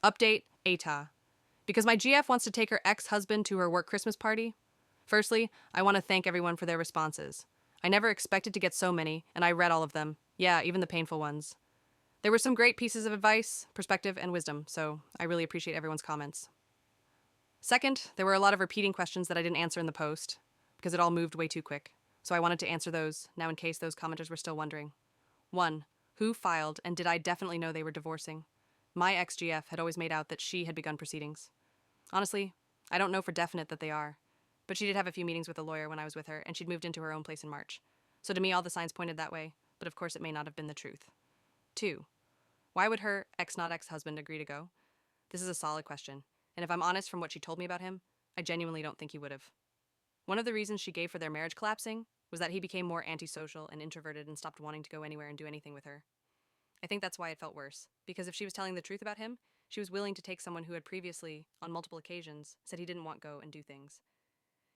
Update AITAH. Because my GF wants to take her ex-husband to her work Christmas party. Firstly, I want to thank everyone for their responses. I never expected to get so many, and I read all of them. Yeah, even the painful ones. There were some great pieces of advice, perspective, and wisdom, so I really appreciate everyone's comments. Second, there were a lot of repeating questions that I didn't answer in the post, because it all moved way too quick. So I wanted to answer those, now in case those commenters were still wondering. 1. Who filed, and did I definitely know they were divorcing? My ex-GF had always made out that she had begun proceedings. Honestly, I don't know for definite that they are, but she did have a few meetings with a lawyer when I was with her, and she'd moved into her own place in March. So to me, all the signs pointed that way, but of course it may not have been the truth. 2. Why would her ex-not-ex-husband agree to go? This is a solid question, and if I'm honest from what she told me about him, I genuinely don't think he would have. One of the reasons she gave for their marriage collapsing was that he became more antisocial and introverted and stopped wanting to go anywhere and do anything with her. I think that's why it felt worse, because if she was telling the truth about him, she was willing to take someone who had previously, on multiple occasions, said he didn't want go and do things.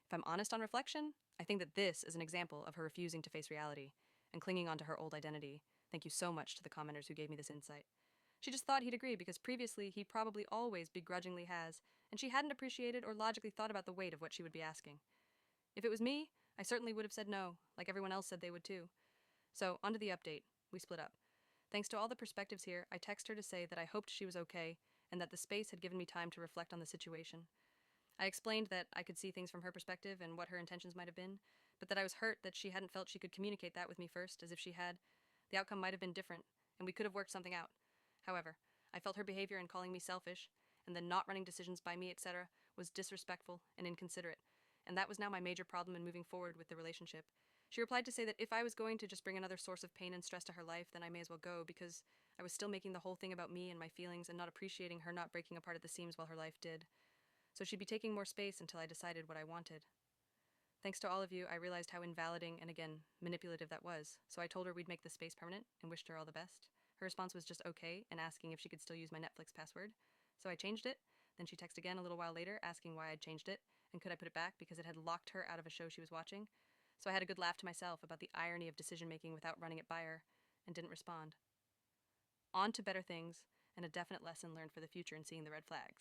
If I'm honest on reflection, I think that this is an example of her refusing to face reality and clinging on to her old identity. Thank you so much to the commenters who gave me this insight. She just thought he'd agree because previously he probably always begrudgingly has, and she hadn't appreciated or logically thought about the weight of what she would be asking. If it was me, I certainly would have said no, like everyone else said they would too. So, onto the update. We split up. Thanks to all the perspectives here, I texted her to say that I hoped she was okay and that the space had given me time to reflect on the situation. I explained that I could see things from her perspective and what her intentions might have been, but that I was hurt that she hadn't felt she could communicate that with me first, as if she had. The outcome might have been different, and we could have worked something out. However, I felt her behavior in calling me selfish, and then not running decisions by me, etc., was disrespectful and inconsiderate, and that was now my major problem in moving forward with the relationship. She replied to say that if I was going to just bring another source of pain and stress to her life, then I may as well go, because I was still making the whole thing about me and my feelings and not appreciating her not breaking apart at the seams while her life did. So she'd be taking more space until I decided what I wanted. Thanks to all of you, I realized how invalidating and, again, manipulative that was, so I told her we'd make the space permanent and wished her all the best. Her response was just okay and asking if she could still use my Netflix password. So I changed it. Then she texted again a little while later asking why I'd changed it and could I put it back because it had locked her out of a show she was watching. So I had a good laugh to myself about the irony of decision-making without running it by her and didn't respond. On to better things and a definite lesson learned for the future in seeing the red flags.